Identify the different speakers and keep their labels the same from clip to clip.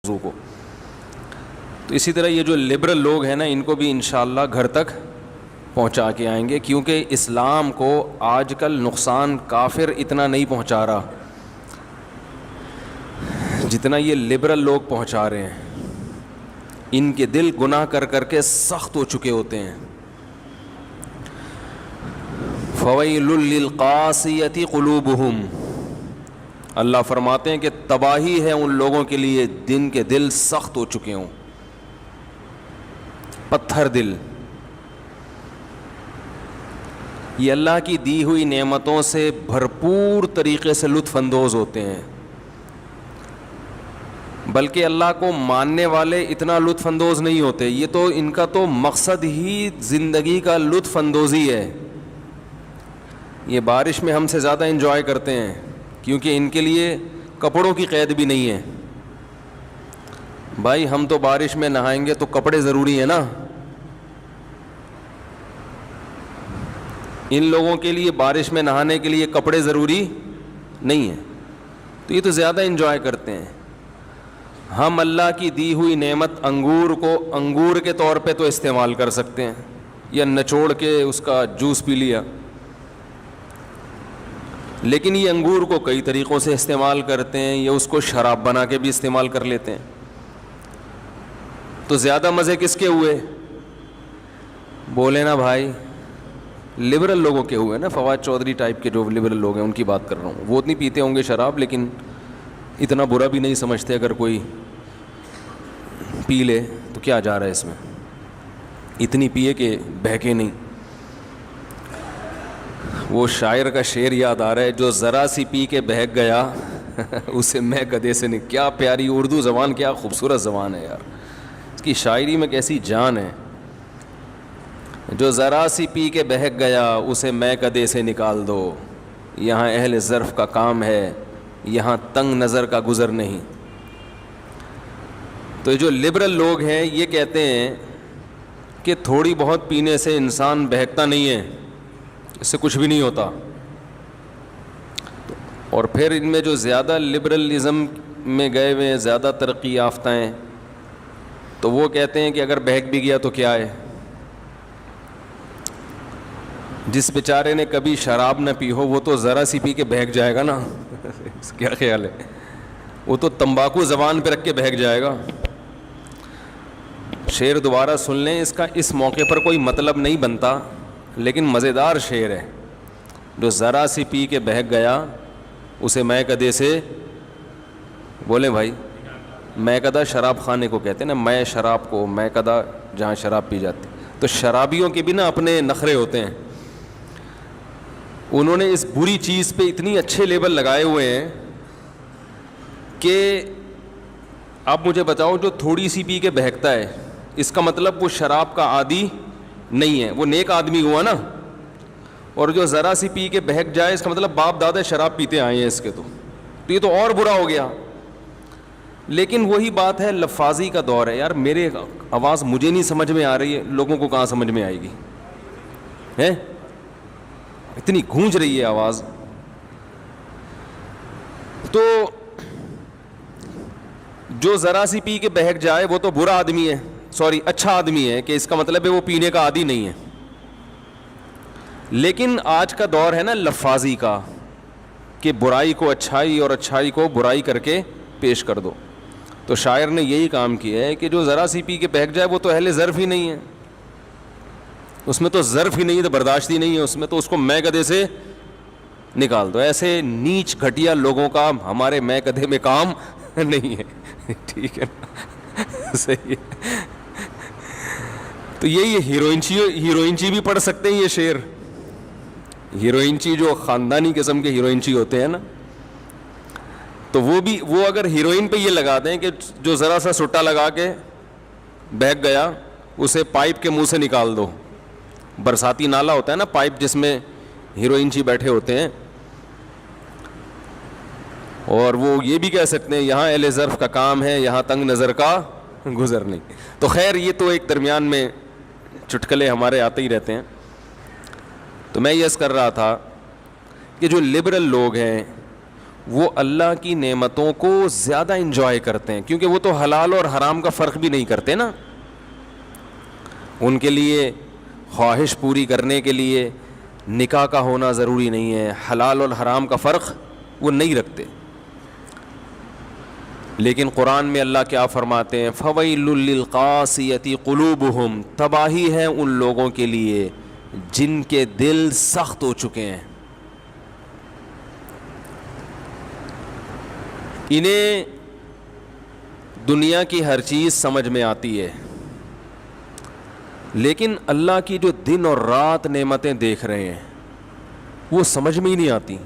Speaker 1: موضوع کو. تو اسی طرح یہ جو لبرل لوگ ہیں نا، ان کو بھی انشاءاللہ گھر تک پہنچا کے آئیں گے، کیونکہ اسلام کو آج کل نقصان کافر اتنا نہیں پہنچا رہا جتنا یہ لبرل لوگ پہنچا رہے ہیں. ان کے دل گناہ کر کر کے سخت ہو چکے ہوتے ہیں. فویل للقاسیۃ قلوبہم، اللہ فرماتے ہیں کہ تباہی ہے ان لوگوں کے لیے جن کے دل سخت ہو چکے ہوں، پتھر دل. یہ اللہ کی دی ہوئی نعمتوں سے بھرپور طریقے سے لطف اندوز ہوتے ہیں، بلکہ اللہ کو ماننے والے اتنا لطف اندوز نہیں ہوتے. یہ تو ان کا تو مقصد ہی زندگی کا لطف اندوزی ہے. یہ بارش میں ہم سے زیادہ انجوائے کرتے ہیں، کیونکہ ان کے لیے کپڑوں کی قید بھی نہیں ہے. بھائی ہم تو بارش میں نہائیں گے تو کپڑے ضروری ہیں نا. ان لوگوں کے لیے بارش میں نہانے کے لیے کپڑے ضروری نہیں ہیں، تو یہ تو زیادہ انجوائے کرتے ہیں. ہم اللہ کی دی ہوئی نعمت انگور کو انگور کے طور پہ تو استعمال کر سکتے ہیں، یا نچوڑ کے اس کا جوس پی لیا، لیکن یہ انگور کو کئی طریقوں سے استعمال کرتے ہیں، یا اس کو شراب بنا کے بھی استعمال کر لیتے ہیں. تو زیادہ مزے کس کے ہوئے؟ بولے نا بھائی، لبرل لوگوں کے ہوئے نا. فواد چودھری ٹائپ کے جو لبرل لوگ ہیں ان کی بات کر رہا ہوں. وہ اتنی پیتے ہوں گے شراب، لیکن اتنا برا بھی نہیں سمجھتے. اگر کوئی پی لے تو کیا جا رہا ہے اس میں، اتنی پیے کہ بہکے نہیں. وہ شاعر کا شعر یاد آ رہا ہے، جو ذرا سی پی کے بہک گیا اسے میں گدھے سے نہیں. کیا پیاری اردو زبان، کیا خوبصورت زبان ہے یار. اس کی شاعری میں کیسی جان ہے. جو ذرا سی پی کے بہک گیا اسے میں گدھے سے نکال دو. یہاں اہل ظرف کا کام ہے، یہاں تنگ نظر کا گزر نہیں. تو جو لبرل لوگ ہیں یہ کہتے ہیں کہ تھوڑی بہت پینے سے انسان بہکتا نہیں ہے، اس سے کچھ بھی نہیں ہوتا. اور پھر ان میں جو زیادہ لبرلزم میں گئے ہوئے ہیں، زیادہ ترقی یافتہ ہیں، تو وہ کہتے ہیں کہ اگر بہک بھی گیا تو کیا ہے. جس بیچارے نے کبھی شراب نہ پی ہو وہ تو ذرا سی پی کے بہک جائے گا نا. کیا خیال ہے؟ وہ تو تمباکو زبان پہ رکھ کے بہک جائے گا. شعر دوبارہ سن لیں، اس کا اس موقع پر کوئی مطلب نہیں بنتا، لیکن مزیدار شعر ہے. جو ذرا سی پی کے بہک گیا اسے میں کدے سے، بولیں بھائی، میں کدا شراب خانے کو کہتے ہیں نا، میں شراب کو، میں کدا جہاں شراب پی جاتی. تو شرابیوں کے بھی نا اپنے نخرے ہوتے ہیں. انہوں نے اس بری چیز پہ اتنی اچھے لیبل لگائے ہوئے ہیں کہ اب مجھے بتاؤ، جو تھوڑی سی پی کے بہکتا ہے اس کا مطلب وہ شراب کا عادی نہیں ہے، وہ نیک آدمی ہوا نا. اور جو ذرا سی پی کے بہک جائے اس کا مطلب باپ دادا شراب پیتے آئے ہیں اس کے. تو یہ تو اور برا ہو گیا. لیکن وہی بات ہے، لفاظی کا دور ہے یار. میرے آواز مجھے نہیں سمجھ میں آ رہی ہے، لوگوں کو کہاں سمجھ میں آئے گی ہے؟ اتنی گونج رہی ہے آواز. تو جو ذرا سی پی کے بہک جائے وہ تو برا آدمی ہے، سوری اچھا آدمی ہے، کہ اس کا مطلب ہے وہ پینے کا عادی نہیں ہے. لیکن آج کا دور ہے نا لفاظی کا، کہ برائی کو اچھائی اور اچھائی کو برائی کر کے پیش کر دو. تو شاعر نے یہی کام کیا ہے کہ جو ذرا سی پی کے بہک جائے وہ تو اہل ظرف ہی نہیں ہے، اس میں تو ظرف ہی نہیں ہے، تو برداشت ہی نہیں ہے اس میں، تو اس کو میں گدھے سے نکال دو. ایسے نیچ گھٹیا لوگوں کا ہمارے میں گدھے میں کام نہیں ہے. ٹھیک ہے نا؟ صحیح ہے. تو یہی ہیروئنچی بھی پڑھ سکتے ہیں یہ شعر. ہیروئنچی جو خاندانی قسم کے ہیروئنچی ہوتے ہیں نا، تو وہ اگر ہیروئن پہ یہ لگا دیں کہ جو ذرا سا سٹا لگا کے بہک گیا اسے پائپ کے منہ سے نکال دو. برساتی نالا ہوتا ہے نا پائپ، جس میں ہیروئنچی بیٹھے ہوتے ہیں. اور وہ یہ بھی کہہ سکتے ہیں یہاں اہل ظرف کا کام ہے، یہاں تنگ نظر کا گزر نہیں. تو خیر یہ تو ایک درمیان میں چٹکلے ہمارے آتے ہی رہتے ہیں. تو میں یہ کر رہا تھا کہ جو لبرل لوگ ہیں وہ اللہ کی نعمتوں کو زیادہ انجوائے کرتے ہیں, کیونکہ وہ تو حلال اور حرام کا فرق بھی نہیں کرتے نا. ان کے لیے خواہش پوری کرنے کے لیے نکاح کا ہونا ضروری نہیں ہے, حلال اور حرام کا فرق وہ نہیں رکھتے. لیکن قرآن میں اللہ کیا فرماتے ہیں, فَوَيْلٌ لِّلْقَاسِيَةِ قُلُوبُهُمْ, تباہی ہے ان لوگوں کے لیے جن کے دل سخت ہو چکے ہیں. انہیں دنیا کی ہر چیز سمجھ میں آتی ہے, لیکن اللہ کی جو دن اور رات نعمتیں دیکھ رہے ہیں وہ سمجھ میں ہی نہیں آتی.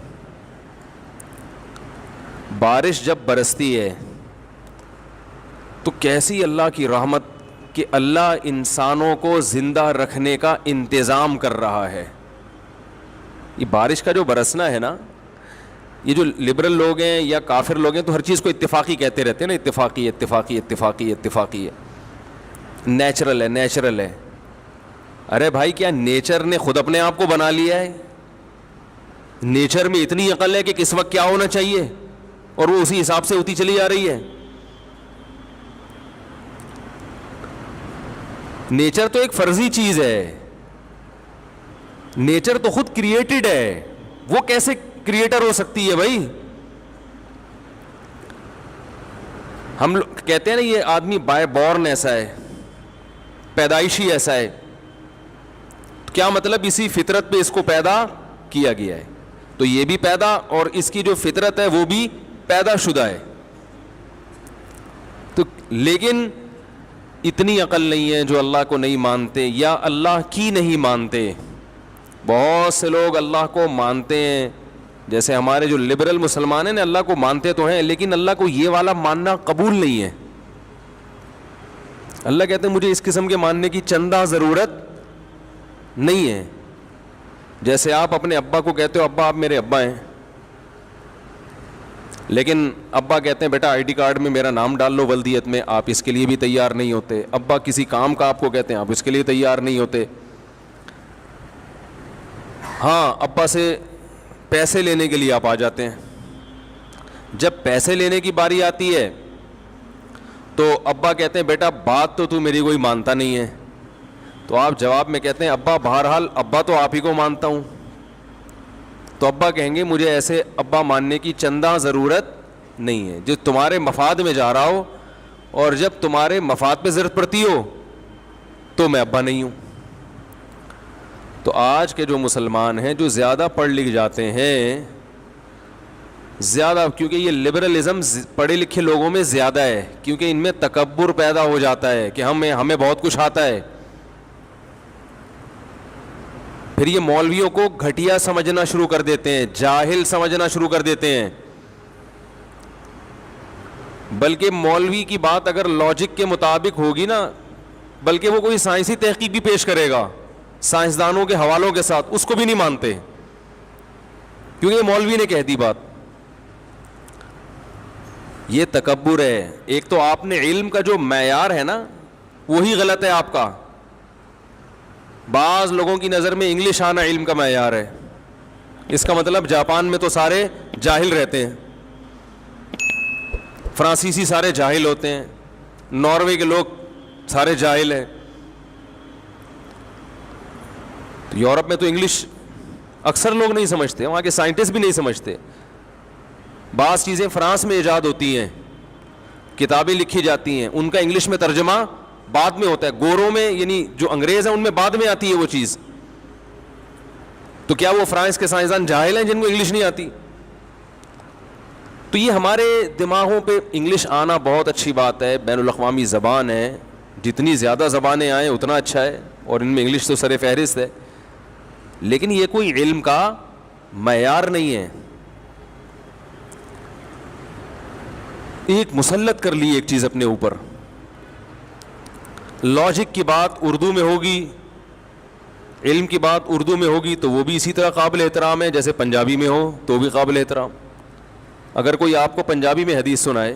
Speaker 1: بارش جب برستی ہے تو کیسی اللہ کی رحمت کہ اللہ انسانوں کو زندہ رکھنے کا انتظام کر رہا ہے. یہ بارش کا جو برسنا ہے نا, یہ جو لبرل لوگ ہیں یا کافر لوگ ہیں تو ہر چیز کو اتفاقی کہتے رہتے ہیں نا, اتفاقی اتفاقی اتفاقی اتفاقی ہے, نیچرل ہے نیچرل ہے. ارے بھائی, کیا نیچر نے خود اپنے آپ کو بنا لیا ہے؟ نیچر میں اتنی عقل ہے کہ کس وقت کیا ہونا چاہیے اور وہ اسی حساب سے ہوتی چلی جا رہی ہے. نیچر تو ایک فرضی چیز ہے, نیچر تو خود کریٹڈ ہے, وہ کیسے کریٹر ہو سکتی ہے بھائی؟ ہم لوگ کہتے ہیں نا یہ آدمی بائی بورن ایسا ہے, پیدائشی ایسا ہے. کیا مطلب؟ اسی فطرت پہ اس کو پیدا کیا گیا ہے, تو یہ بھی پیدا اور اس کی جو فطرت ہے وہ بھی پیدا شدہ ہے. تو لیکن اتنی عقل نہیں ہے جو اللہ کو نہیں مانتے یا اللہ کی نہیں مانتے. بہت سے لوگ اللہ کو مانتے ہیں, جیسے ہمارے جو لبرل مسلمان ہیں نا, اللہ کو مانتے تو ہیں لیکن اللہ کو یہ والا ماننا قبول نہیں ہے. اللہ کہتے ہیں مجھے اس قسم کے ماننے کی چندہ ضرورت نہیں ہے. جیسے آپ اپنے ابا کو کہتے ہو ابا آپ میرے ابا ہیں, لیکن ابا کہتے ہیں بیٹا آئی ڈی کارڈ میں میرا نام ڈال لو ولدیت میں, آپ اس کے لیے بھی تیار نہیں ہوتے. ابا کسی کام کا آپ کو کہتے ہیں, آپ اس کے لیے تیار نہیں ہوتے. ہاں, ابا سے پیسے لینے کے لیے آپ آ جاتے ہیں. جب پیسے لینے کی باری آتی ہے تو ابا کہتے ہیں بیٹا بات تو میری کوئی مانتا نہیں ہے, تو آپ جواب میں کہتے ہیں ابا بہرحال ابا تو آپ ہی کو مانتا ہوں. تو ابا کہیں گے مجھے ایسے ابا ماننے کی چندہ ضرورت نہیں ہے, جو تمہارے مفاد میں جا رہا ہو, اور جب تمہارے مفاد پہ ضرورت پڑتی ہو تو میں ابا نہیں ہوں. تو آج کے جو مسلمان ہیں جو زیادہ پڑھ لکھ جاتے ہیں, زیادہ, کیونکہ یہ لبرلزم پڑھے لکھے لوگوں میں زیادہ ہے, کیونکہ ان میں تکبر پیدا ہو جاتا ہے کہ ہمیں بہت کچھ آتا ہے. پھر یہ مولویوں کو گھٹیا سمجھنا شروع کر دیتے ہیں, جاہل سمجھنا شروع کر دیتے ہیں. بلکہ مولوی کی بات اگر لاجک کے مطابق ہوگی نا, بلکہ وہ کوئی سائنسی تحقیق بھی پیش کرے گا سائنسدانوں کے حوالوں کے ساتھ, اس کو بھی نہیں مانتے کیونکہ یہ مولوی نے کہہ دی بات. یہ تکبر ہے. ایک تو آپ نے علم کا جو معیار ہے نا وہی غلط ہے آپ کا. بعض لوگوں کی نظر میں انگلش آنا علم کا معیار ہے. اس کا مطلب جاپان میں تو سارے جاہل رہتے ہیں, فرانسیسی سارے جاہل ہوتے ہیں, ناروے کے لوگ سارے جاہل ہیں. تو یورپ میں تو انگلش اکثر لوگ نہیں سمجھتے, وہاں کے سائنٹسٹ بھی نہیں سمجھتے. بعض چیزیں فرانس میں ایجاد ہوتی ہیں, کتابیں لکھی جاتی ہیں, ان کا انگلش میں ترجمہ بعد میں ہوتا ہے. گوروں میں یعنی جو انگریز ہیں ان میں بعد میں آتی ہے وہ چیز. تو کیا وہ فرانس کے سائنسدان جاہل ہیں جن کو انگلش نہیں آتی؟ تو یہ ہمارے دماغوں پہ انگلش آنا بہت اچھی بات ہے, بین الاقوامی زبان ہے, جتنی زیادہ زبانیں آئیں اتنا اچھا ہے, اور ان میں انگلش تو سر فہرست ہے. لیکن یہ کوئی علم کا معیار نہیں ہے. ایک مسلط کر لی ایک چیز اپنے اوپر, لاجک کی بات اردو میں ہوگی, علم کی بات اردو میں ہوگی تو وہ بھی اسی طرح قابل احترام ہے جیسے پنجابی میں ہو تو بھی قابل احترام. اگر کوئی آپ کو پنجابی میں حدیث سنائے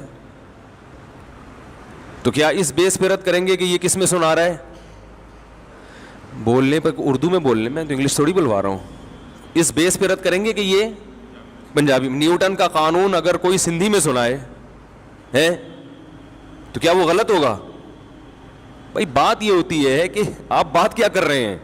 Speaker 1: تو کیا اس بیس پہ رد کریں گے کہ یہ کس میں سنا رہا ہے؟ بولنے پر اردو میں بولنے میں, تو انگلش تھوڑی بلوا رہا ہوں, اس بیس پہ رد کریں گے کہ یہ پنجابی میں نیوٹن کا قانون اگر کوئی سندھی میں سنائے ہے تو کیا وہ غلط ہوگا؟ بھائی بات یہ ہوتی ہے کہ آپ بات کیا کر رہے ہیں.